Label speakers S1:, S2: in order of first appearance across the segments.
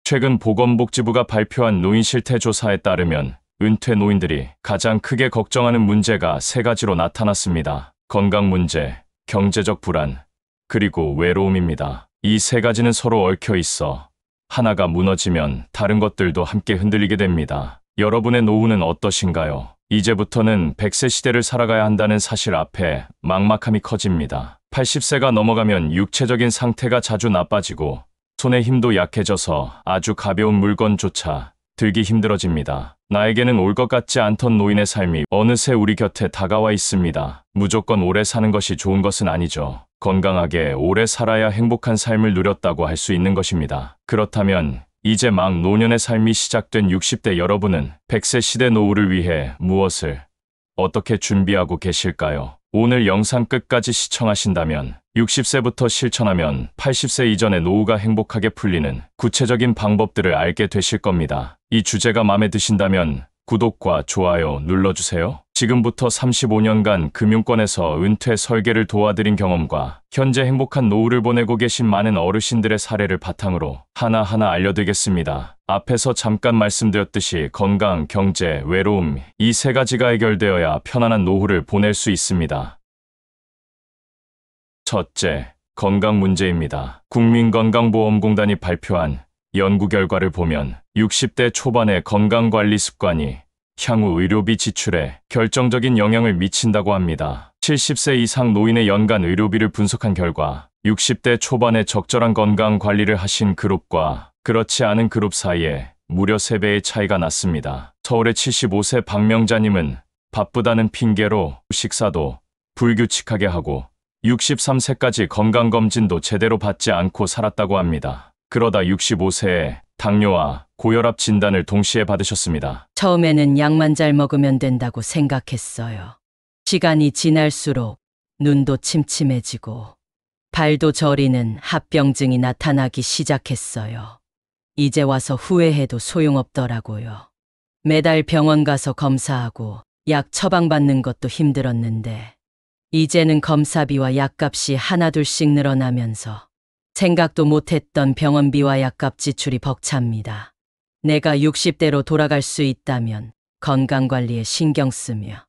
S1: 최근 보건복지부가 발표한 노인 실태 조사에 따르면 은퇴 노인들이 가장 크게 걱정하는 문제가 세 가지로 나타났습니다. 건강 문제, 경제적 불안, 그리고 외로움입니다. 이 세 가지는 서로 얽혀 있어 하나가 무너지면 다른 것들도 함께 흔들리게 됩니다. 여러분의 노후는 어떠신가요? 이제부터는 100세 시대를 살아가야 한다는 사실 앞에 막막함이 커집니다. 80세가 넘어가면 육체적인 상태가 자주 나빠지고 손의 힘도 약해져서 아주 가벼운 물건조차 들기 힘들어집니다. 나에게는 올 것 같지 않던 노인의 삶이 어느새 우리 곁에 다가와 있습니다. 무조건 오래 사는 것이 좋은 것은 아니죠. 건강하게 오래 살아야 행복한 삶을 누렸다고 할 수 있는 것입니다. 그렇다면 이제 막 노년의 삶이 시작된 60대 여러분은 100세 시대 노후를 위해 무엇을 어떻게 준비하고 계실까요? 오늘 영상 끝까지 시청하신다면 60세부터 실천하면 80세 이전의 노후가 행복하게 풀리는 구체적인 방법들을 알게 되실 겁니다. 이 주제가 마음에 드신다면 구독과 좋아요 눌러주세요. 지금부터 35년간 금융권에서 은퇴 설계를 도와드린 경험과 현재 행복한 노후를 보내고 계신 많은 어르신들의 사례를 바탕으로 하나하나 알려드리겠습니다. 앞에서 잠깐 말씀드렸듯이 건강, 경제, 외로움 이 세 가지가 해결되어야 편안한 노후를 보낼 수 있습니다. 첫째, 건강 문제입니다. 국민건강보험공단이 발표한 연구 결과를 보면 60대 초반의 건강관리 습관이 향후 의료비 지출에 결정적인 영향을 미친다고 합니다. 70세 이상 노인의 연간 의료비를 분석한 결과 60대 초반에 적절한 건강 관리를 하신 그룹과 그렇지 않은 그룹 사이에 무려 3배의 차이가 났습니다. 서울의 75세 박명자님은 바쁘다는 핑계로 식사도 불규칙하게 하고 63세까지 건강검진도 제대로 받지 않고 살았다고 합니다. 그러다 65세에 당뇨와 고혈압 진단을 동시에 받으셨습니다.
S2: 처음에는 약만 잘 먹으면 된다고 생각했어요. 시간이 지날수록 눈도 침침해지고 발도 저리는 합병증이 나타나기 시작했어요. 이제 와서 후회해도 소용없더라고요. 매달 병원 가서 검사하고 약 처방받는 것도 힘들었는데 이제는 검사비와 약값이 하나둘씩 늘어나면서 생각도 못했던 병원비와 약값 지출이 벅찹니다. 내가 60대로 돌아갈 수 있다면 건강관리에 신경 쓰며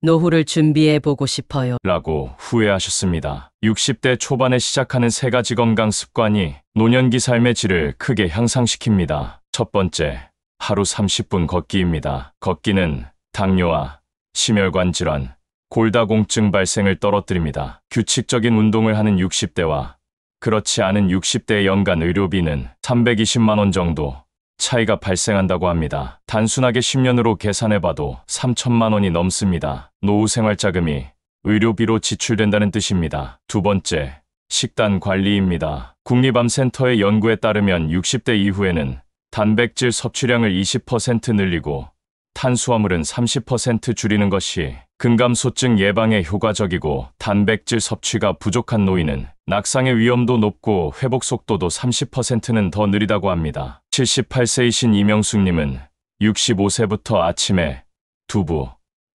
S2: 노후를 준비해보고 싶어요.
S1: 라고 후회하셨습니다. 60대 초반에 시작하는 세 가지 건강 습관이 노년기 삶의 질을 크게 향상시킵니다. 첫 번째, 하루 30분 걷기입니다. 걷기는 당뇨와 심혈관 질환, 골다공증 발생을 떨어뜨립니다. 규칙적인 운동을 하는 60대와 그렇지 않은 60대의 연간 의료비는 320만 원 정도 차이가 발생한다고 합니다. 단순하게 10년으로 계산해봐도 3천만 원이 넘습니다. 노후 생활자금이 의료비로 지출된다는 뜻입니다. 두 번째, 식단 관리입니다. 국립암센터의 연구에 따르면 60대 이후에는 단백질 섭취량을 20% 늘리고 탄수화물은 30% 줄이는 것이 근감소증 예방에 효과적이고 단백질 섭취가 부족한 노인은 낙상의 위험도 높고 회복 속도도 30%는 더 느리다고 합니다. 78세이신 이명숙님은 65세부터 아침에 두부,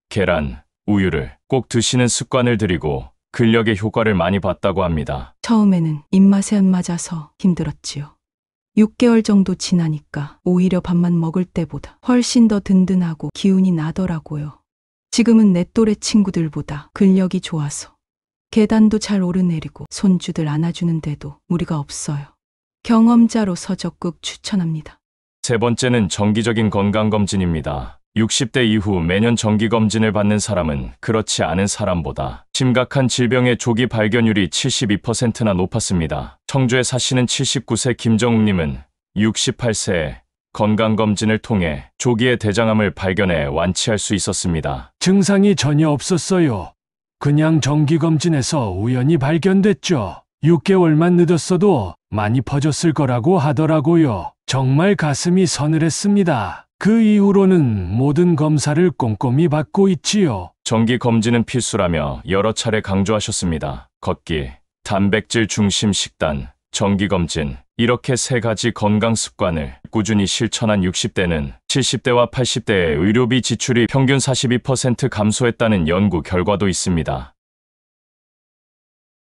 S1: 계란, 우유를 꼭 드시는 습관을 들이고 근력의 효과를 많이 봤다고 합니다.
S3: 처음에는 입맛에 안 맞아서 힘들었지요. 6개월 정도 지나니까 오히려 밥만 먹을 때보다 훨씬 더 든든하고 기운이 나더라고요. 지금은 내 또래 친구들보다 근력이 좋아서 계단도 잘 오르내리고 손주들 안아주는데도 무리가 없어요. 경험자로서 적극 추천합니다.
S1: 세 번째는 정기적인 건강검진입니다. 60대 이후 매년 정기검진을 받는 사람은 그렇지 않은 사람보다 심각한 질병의 조기 발견율이 72%나 높았습니다. 청주에 사시는 79세 김정욱님은 68세에 건강검진을 통해 조기에 대장암을 발견해 완치할 수 있었습니다.
S4: 증상이 전혀 없었어요. 그냥 정기검진에서 우연히 발견됐죠. 6개월만 늦었어도 많이 퍼졌을 거라고 하더라고요. 정말 가슴이 서늘했습니다. 그 이후로는 모든 검사를 꼼꼼히 받고 있지요.
S1: 정기 검진은 필수라며 여러 차례 강조하셨습니다. 걷기, 단백질 중심 식단, 정기 검진 이렇게 세 가지 건강 습관을 꾸준히 실천한 60대는 70대와 80대의 의료비 지출이 평균 42% 감소했다는 연구 결과도 있습니다.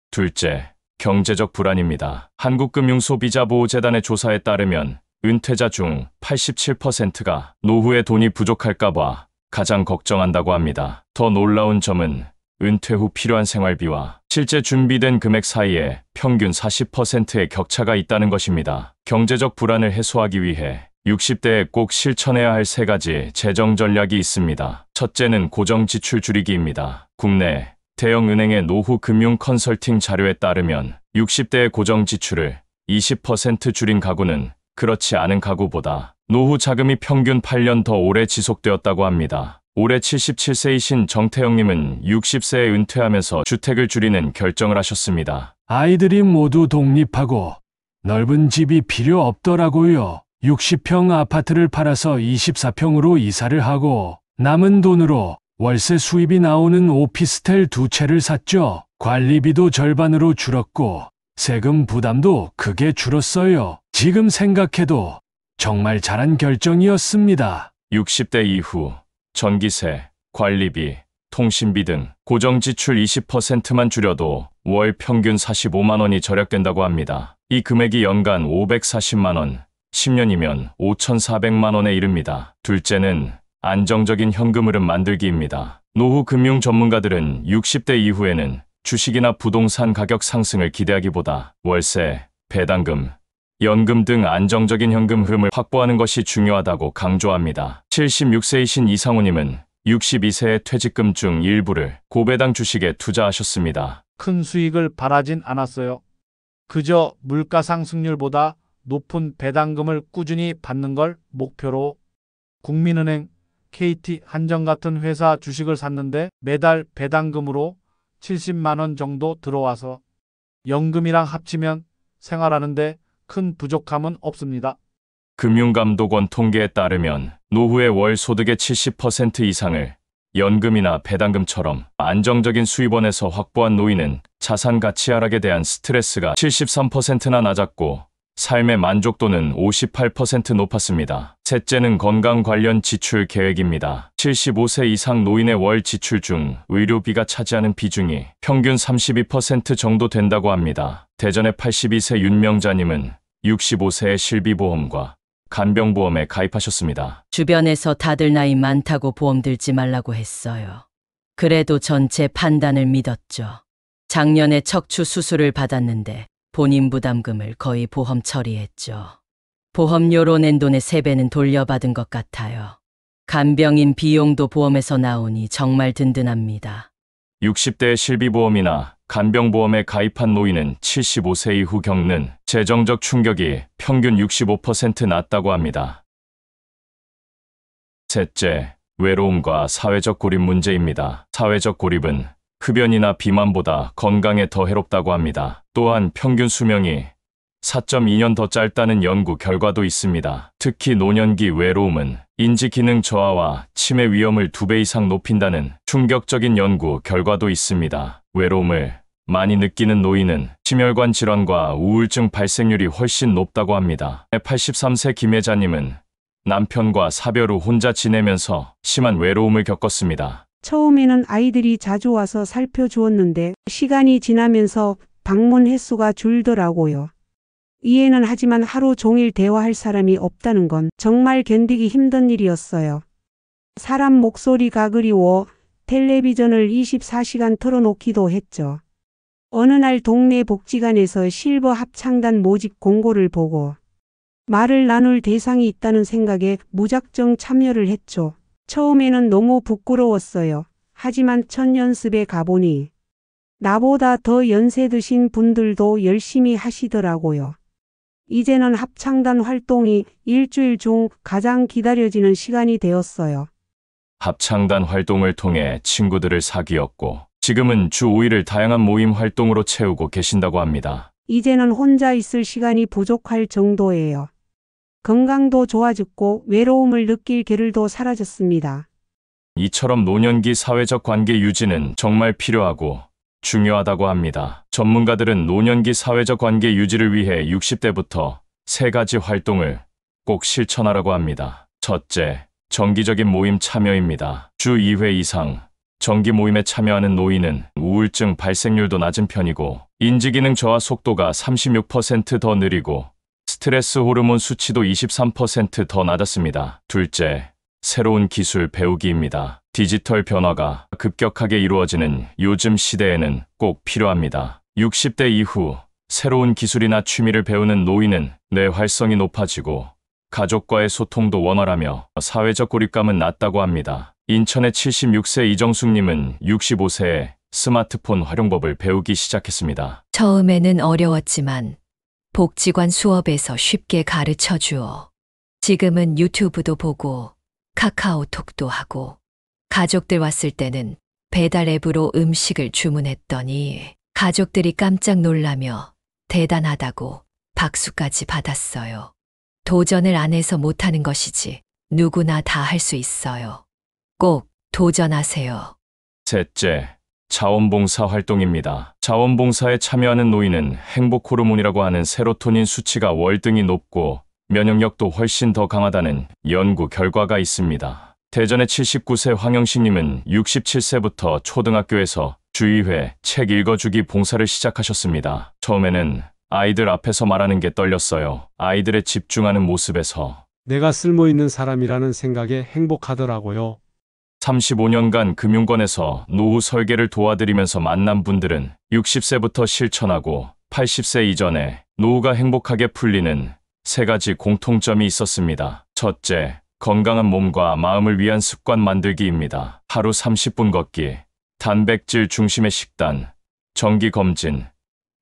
S1: 둘째, 경제적 불안입니다. 한국금융소비자보호재단의 조사에 따르면 은퇴자 중 87%가 노후에 돈이 부족할까봐 가장 걱정한다고 합니다. 더 놀라운 점은 은퇴 후 필요한 생활비와 실제 준비된 금액 사이에 평균 40%의 격차가 있다는 것입니다. 경제적 불안을 해소하기 위해 60대에 꼭 실천해야 할 세 가지 재정 전략이 있습니다. 첫째는 고정 지출 줄이기입니다. 국내 대형 은행의 노후 금융 컨설팅 자료에 따르면 60대의 고정 지출을 20% 줄인 가구는 그렇지 않은 가구보다 노후 자금이 평균 8년 더 오래 지속되었다고 합니다. 올해 77세이신 정태영님은 60세에 은퇴하면서 주택을 줄이는 결정을 하셨습니다.
S4: 아이들이 모두 독립하고 넓은 집이 필요 없더라고요. 60평 아파트를 팔아서 24평으로 이사를 하고 남은 돈으로 월세 수입이 나오는 오피스텔 2채를 샀죠. 관리비도 절반으로 줄었고 세금 부담도 크게 줄었어요. 지금 생각해도 정말 잘한 결정이었습니다.
S1: 60대 이후 전기세, 관리비, 통신비 등 고정 지출 20%만 줄여도 월 평균 45만 원이 절약된다고 합니다. 이 금액이 연간 540만 원, 10년이면 5,400만 원에 이릅니다. 둘째는 안정적인 현금 흐름 만들기입니다. 노후 금융 전문가들은 60대 이후에는 주식이나 부동산 가격 상승을 기대하기보다 월세, 배당금, 연금 등 안정적인 현금 흐름을 확보하는 것이 중요하다고 강조합니다. 76세이신 이상우님은 62세의 퇴직금 중 일부를 고배당 주식에 투자하셨습니다.
S5: 큰 수익을 바라진 않았어요. 그저 물가 상승률보다 높은 배당금을 꾸준히 받는 걸 목표로 국민은행, KT, 한정 같은 회사 주식을 샀는데 매달 배당금으로 70만 원 정도 들어와서 연금이랑 합치면 생활하는데 큰 부족함은 없습니다.
S1: 금융감독원 통계에 따르면 노후의 월 소득의 70% 이상을 연금이나 배당금처럼 안정적인 수입원에서 확보한 노인은 자산 가치 하락에 대한 스트레스가 73%나 낮았고 삶의 만족도는 58% 높았습니다. 셋째는 건강 관련 지출 계획입니다. 75세 이상 노인의 월 지출 중 의료비가 차지하는 비중이 평균 32% 정도 된다고 합니다. 대전의 82세 윤명자님은 65세의 실비보험과 간병보험에 가입하셨습니다.
S2: 주변에서 다들 나이 많다고 보험 들지 말라고 했어요. 그래도 전 제 판단을 믿었죠. 작년에 척추 수술을 받았는데 본인 부담금을 거의 보험 처리했죠. 보험료로 낸 돈의 3배는 돌려받은 것 같아요. 간병인 비용도 보험에서 나오니 정말 든든합니다.
S1: 60대 실비보험이나 간병보험에 가입한 노인은 75세 이후 겪는 재정적 충격이 평균 65% 낮다고 합니다. 셋째, 외로움과 사회적 고립 문제입니다. 사회적 고립은 흡연이나 비만보다 건강에 더 해롭다고 합니다. 또한 평균 수명이 4.2년 더 짧다는 연구 결과도 있습니다. 특히 노년기 외로움은 인지기능 저하와 치매 위험을 2배 이상 높인다는 충격적인 연구 결과도 있습니다. 외로움을 많이 느끼는 노인은 심혈관 질환과 우울증 발생률이 훨씬 높다고 합니다. 83세 김혜자님은 남편과 사별 후 혼자 지내면서 심한 외로움을 겪었습니다.
S6: 처음에는 아이들이 자주 와서 살펴주었는데 시간이 지나면서 방문 횟수가 줄더라고요. 이해는 하지만 하루 종일 대화할 사람이 없다는 건 정말 견디기 힘든 일이었어요. 사람 목소리가 그리워 텔레비전을 24시간 틀어놓기도 했죠. 어느 날 동네 복지관에서 실버 합창단 모집 공고를 보고 말을 나눌 대상이 있다는 생각에 무작정 참여를 했죠. 처음에는 너무 부끄러웠어요. 하지만 첫 연습에 가보니 나보다 더 연세 드신 분들도 열심히 하시더라고요. 이제는 합창단 활동이 일주일 중 가장 기다려지는 시간이 되었어요.
S1: 합창단 활동을 통해 친구들을 사귀었고 지금은 주 5일을 다양한 모임 활동으로 채우고 계신다고 합니다.
S6: 이제는 혼자 있을 시간이 부족할 정도예요. 건강도 좋아졌고 외로움을 느낄 겨를도 사라졌습니다.
S1: 이처럼 노년기 사회적 관계 유지는 정말 필요하고 중요하다고 합니다. 전문가들은 노년기 사회적 관계 유지를 위해 60대부터 3가지 활동을 꼭 실천하라고 합니다. 첫째, 정기적인 모임 참여입니다. 주 2회 이상 정기 모임에 참여하는 노인은 우울증 발생률도 낮은 편이고 인지기능 저하 속도가 36% 더 느리고 스트레스 호르몬 수치도 23%더 낮았습니다. 둘째, 새로운 기술 배우기입니다. 디지털 변화가 급격하게 이루어지는 요즘 시대에는 꼭 필요합니다. 60대 이후 새로운 기술이나 취미를 배우는 노인은 뇌 활성이 높아지고 가족과의 소통도 원활하며 사회적 고립감은 낮다고 합니다. 인천의 76세 이정숙님은 65세에 스마트폰 활용법을 배우기 시작했습니다.
S7: 처음에는 어려웠지만 복지관 수업에서 쉽게 가르쳐 주어. 지금은 유튜브도 보고 카카오톡도 하고 가족들 왔을 때는 배달 앱으로 음식을 주문했더니 가족들이 깜짝 놀라며 대단하다고 박수까지 받았어요. 도전을 안 해서 못하는 것이지 누구나 다 할 수 있어요. 꼭 도전하세요.
S1: 셋째, 자원봉사 활동입니다. 자원봉사에 참여하는 노인은 행복 호르몬이라고 하는 세로토닌 수치가 월등히 높고 면역력도 훨씬 더 강하다는 연구 결과가 있습니다. 대전의 79세 황영식님은 67세부터 초등학교에서 주의회 책 읽어주기 봉사를 시작하셨습니다. 처음에는 아이들 앞에서 말하는 게 떨렸어요. 아이들의 집중하는 모습에서
S8: 내가 쓸모있는 사람이라는 생각에 행복하더라고요.
S1: 35년간 금융권에서 노후 설계를 도와드리면서 만난 분들은 60세부터 실천하고 80세 이전에 노후가 행복하게 풀리는 세 가지 공통점이 있었습니다. 첫째, 건강한 몸과 마음을 위한 습관 만들기입니다. 하루 30분 걷기, 단백질 중심의 식단, 정기 검진,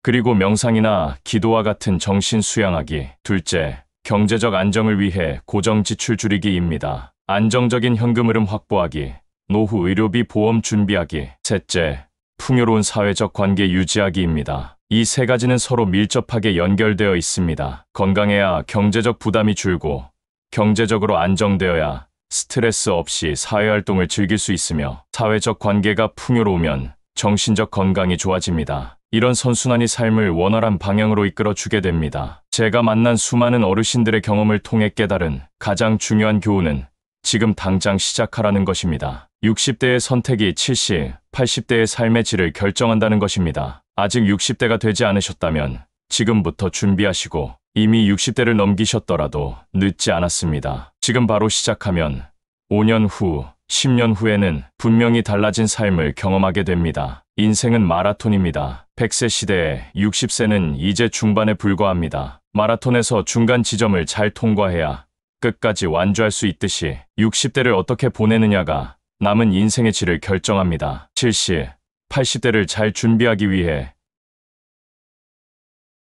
S1: 그리고 명상이나 기도와 같은 정신 수양하기. 둘째, 경제적 안정을 위해 고정 지출 줄이기입니다. 안정적인 현금 흐름 확보하기, 노후 의료비 보험 준비하기. 셋째, 풍요로운 사회적 관계 유지하기입니다. 이 세 가지는 서로 밀접하게 연결되어 있습니다. 건강해야 경제적 부담이 줄고 경제적으로 안정되어야 스트레스 없이 사회활동을 즐길 수 있으며 사회적 관계가 풍요로우면 정신적 건강이 좋아집니다. 이런 선순환이 삶을 원활한 방향으로 이끌어주게 됩니다. 제가 만난 수많은 어르신들의 경험을 통해 깨달은 가장 중요한 교훈은 지금 당장 시작하라는 것입니다. 60대의 선택이 70, 80대의 삶의 질을 결정한다는 것입니다. 아직 60대가 되지 않으셨다면 지금부터 준비하시고 이미 60대를 넘기셨더라도 늦지 않았습니다. 지금 바로 시작하면 5년 후, 10년 후에는 분명히 달라진 삶을 경험하게 됩니다. 인생은 마라톤입니다. 100세 시대에 60세는 이제 중반에 불과합니다. 마라톤에서 중간 지점을 잘 통과해야 끝까지 완주할 수 있듯이 60대를 어떻게 보내느냐가 남은 인생의 질을 결정합니다. 70, 80대를 잘 준비하기 위해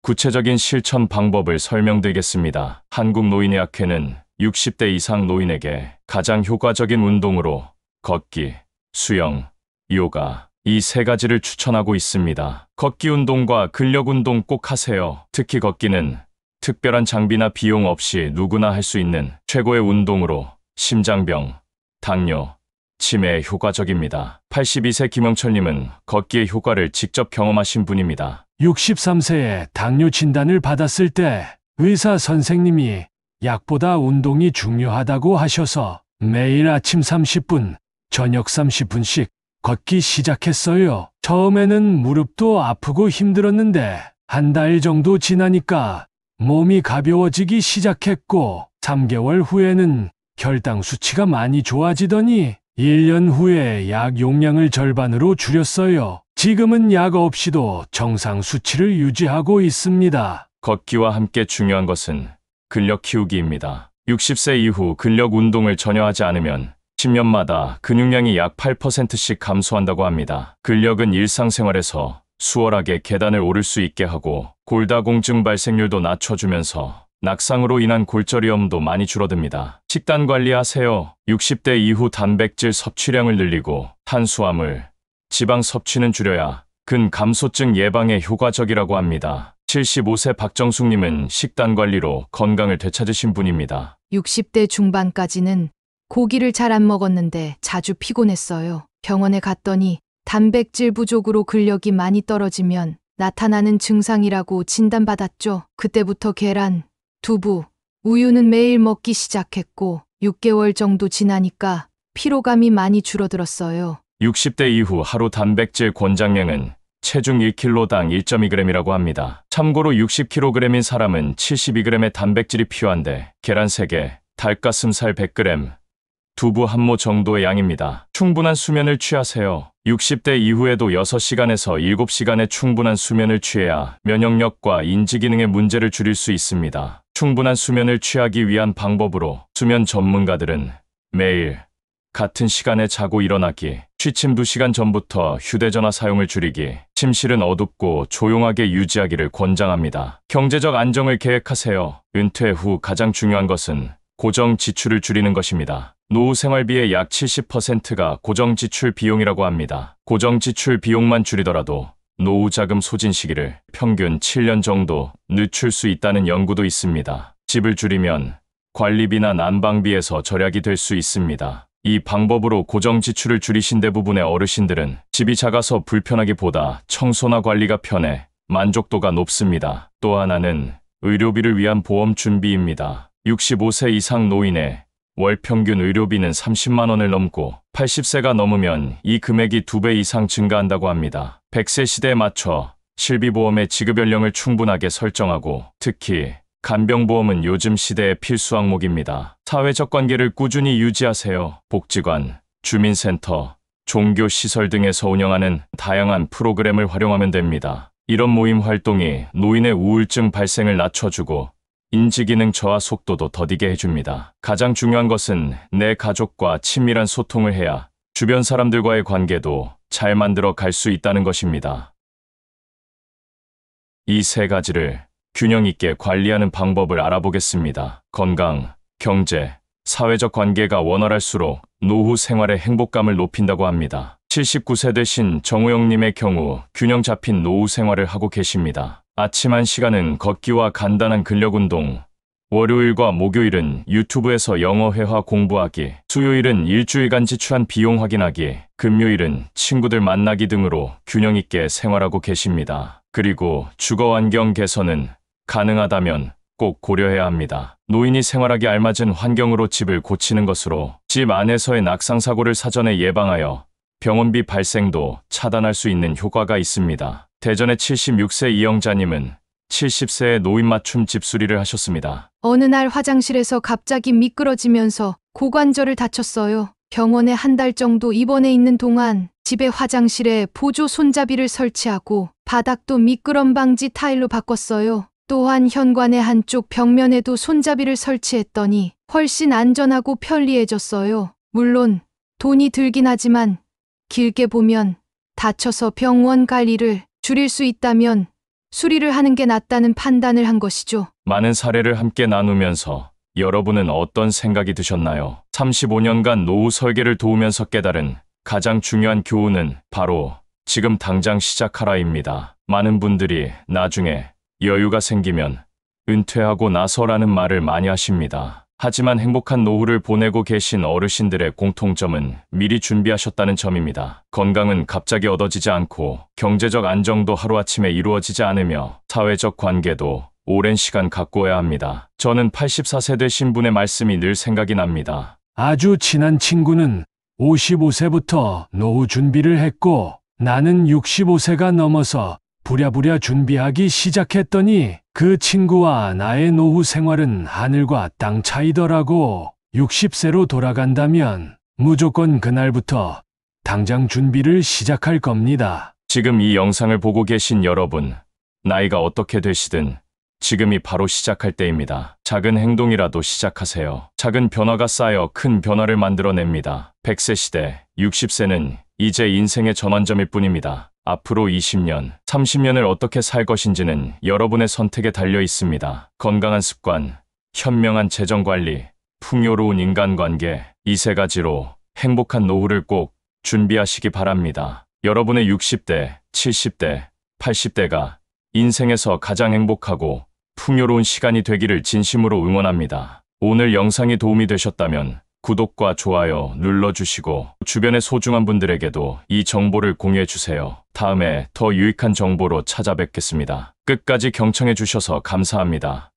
S1: 구체적인 실천 방법을 설명드리겠습니다. 한국노인의학회는 60대 이상 노인에게 가장 효과적인 운동으로 걷기, 수영, 요가 이 세 가지를 추천하고 있습니다. 걷기 운동과 근력 운동 꼭 하세요. 특히 걷기는 특별한 장비나 비용 없이 누구나 할 수 있는 최고의 운동으로 심장병, 당뇨, 치매에 효과적입니다. 82세 김영철님은 걷기의 효과를 직접 경험하신 분입니다.
S4: 63세에 당뇨 진단을 받았을 때 의사 선생님이 약보다 운동이 중요하다고 하셔서 매일 아침 30분, 저녁 30분씩 걷기 시작했어요. 처음에는 무릎도 아프고 힘들었는데 한 달 정도 지나니까 몸이 가벼워지기 시작했고 3개월 후에는 혈당 수치가 많이 좋아지더니 1년 후에 약 용량을 절반으로 줄였어요. 지금은 약 없이도 정상 수치를 유지하고 있습니다.
S1: 걷기와 함께 중요한 것은 근력 키우기입니다. 60세 이후 근력 운동을 전혀 하지 않으면 10년마다 근육량이 약 8%씩 감소한다고 합니다. 근력은 일상생활에서 수월하게 계단을 오를 수 있게 하고 골다공증 발생률도 낮춰주면서 낙상으로 인한 골절위험도 많이 줄어듭니다. 식단 관리하세요. 60대 이후 단백질 섭취량을 늘리고 탄수화물, 지방 섭취는 줄여야 근감소증 예방에 효과적이라고 합니다. 75세 박정숙님은 식단 관리로 건강을 되찾으신 분입니다.
S9: 60대 중반까지는 고기를 잘 안 먹었는데 자주 피곤했어요. 병원에 갔더니 단백질 부족으로 근력이 많이 떨어지면 나타나는 증상이라고 진단받았죠. 그때부터 계란, 두부, 우유는 매일 먹기 시작했고 6개월 정도 지나니까 피로감이 많이 줄어들었어요.
S1: 60대 이후 하루 단백질 권장량은 체중 1kg당 1.2g이라고 합니다. 참고로 60kg인 사람은 72g의 단백질이 필요한데 계란 3개, 닭가슴살 100g, 두부 한 모 정도의 양입니다. 충분한 수면을 취하세요. 60대 이후에도 6시간에서 7시간의 충분한 수면을 취해야 면역력과 인지기능의 문제를 줄일 수 있습니다. 충분한 수면을 취하기 위한 방법으로 수면 전문가들은 매일 같은 시간에 자고 일어나기, 취침 2시간 전부터 휴대전화 사용을 줄이기, 침실은 어둡고 조용하게 유지하기를 권장합니다. 경제적 안정을 계획하세요. 은퇴 후 가장 중요한 것은 고정 지출을 줄이는 것입니다. 노후 생활비의 약 70%가 고정 지출 비용이라고 합니다. 고정 지출 비용만 줄이더라도 노후 자금 소진 시기를 평균 7년 정도 늦출 수 있다는 연구도 있습니다. 집을 줄이면 관리비나 난방비에서 절약이 될 수 있습니다. 이 방법으로 고정 지출을 줄이신 대부분의 어르신들은 집이 작아서 불편하기보다 청소나 관리가 편해 만족도가 높습니다. 또 하나는 의료비를 위한 보험 준비입니다. 65세 이상 노인의 월 평균 의료비는 30만 원을 넘고 80세가 넘으면 이 금액이 2배 이상 증가한다고 합니다. 100세 시대에 맞춰 실비보험의 지급 연령을 충분하게 설정하고 특히 간병보험은 요즘 시대의 필수 항목입니다. 사회적 관계를 꾸준히 유지하세요. 복지관, 주민센터, 종교시설 등에서 운영하는 다양한 프로그램을 활용하면 됩니다. 이런 모임 활동이 노인의 우울증 발생을 낮춰주고 인지기능 저하 속도도 더디게 해줍니다. 가장 중요한 것은 내 가족과 친밀한 소통을 해야 주변 사람들과의 관계도 잘 만들어 갈 수 있다는 것입니다. 이 3가지를 균형 있게 관리하는 방법을 알아보겠습니다. 건강, 경제, 사회적 관계가 원활할수록 노후 생활의 행복감을 높인다고 합니다. 79세 되신 정우영님의 경우 균형 잡힌 노후 생활을 하고 계십니다. 아침 1시간은 걷기와 간단한 근력 운동, 월요일과 목요일은 유튜브에서 영어 회화 공부하기, 수요일은 일주일간 지출한 비용 확인하기, 금요일은 친구들 만나기 등으로 균형 있게 생활하고 계십니다. 그리고 주거 환경 개선은 가능하다면 꼭 고려해야 합니다. 노인이 생활하기 알맞은 환경으로 집을 고치는 것으로 집 안에서의 낙상사고를 사전에 예방하여 병원비 발생도 차단할 수 있는 효과가 있습니다. 대전의 76세 이영자님은 70세의 노인 맞춤 집수리를 하셨습니다.
S9: 어느 날 화장실에서 갑자기 미끄러지면서 고관절을 다쳤어요. 병원에 1달 정도 입원해 있는 동안 집에 화장실에 보조 손잡이를 설치하고 바닥도 미끄럼 방지 타일로 바꿨어요. 또한 현관의 한쪽 벽면에도 손잡이를 설치했더니 훨씬 안전하고 편리해졌어요. 물론 돈이 들긴 하지만 길게 보면 다쳐서 병원 갈 일을 줄일 수 있다면 수리를 하는 게 낫다는 판단을 한 것이죠.
S1: 많은 사례를 함께 나누면서 여러분은 어떤 생각이 드셨나요? 35년간 노후 설계를 도우면서 깨달은 가장 중요한 교훈은 바로 지금 당장 시작하라입니다. 많은 분들이 나중에 여유가 생기면 은퇴하고 나서라는 말을 많이 하십니다. 하지만 행복한 노후를 보내고 계신 어르신들의 공통점은 미리 준비하셨다는 점입니다. 건강은 갑자기 얻어지지 않고 경제적 안정도 하루아침에 이루어지지 않으며 사회적 관계도 오랜 시간 가꾸어야 합니다. 저는 84세 되신 분의 말씀이 늘 생각이 납니다.
S4: 아주 친한 친구는 55세부터 노후 준비를 했고 나는 65세가 넘어서 부랴부랴 준비하기 시작했더니 그 친구와 나의 노후 생활은 하늘과 땅 차이더라고. 60세로 돌아간다면 무조건 그날부터 당장 준비를 시작할 겁니다.
S1: 지금 이 영상을 보고 계신 여러분, 나이가 어떻게 되시든 지금이 바로 시작할 때입니다. 작은 행동이라도 시작하세요. 작은 변화가 쌓여 큰 변화를 만들어냅니다. 100세 시대, 60세는 이제 인생의 전환점일 뿐입니다. 앞으로 20년, 30년을 어떻게 살 것인지는 여러분의 선택에 달려 있습니다. 건강한 습관, 현명한 재정관리, 풍요로운 인간관계, 이 3가지로 행복한 노후를 꼭 준비하시기 바랍니다. 여러분의 60대, 70대, 80대가 인생에서 가장 행복하고 풍요로운 시간이 되기를 진심으로 응원합니다. 오늘 영상이 도움이 되셨다면 구독과 좋아요 눌러주시고 주변의 소중한 분들에게도 이 정보를 공유해주세요. 다음에 더 유익한 정보로 찾아뵙겠습니다. 끝까지 경청해주셔서 감사합니다.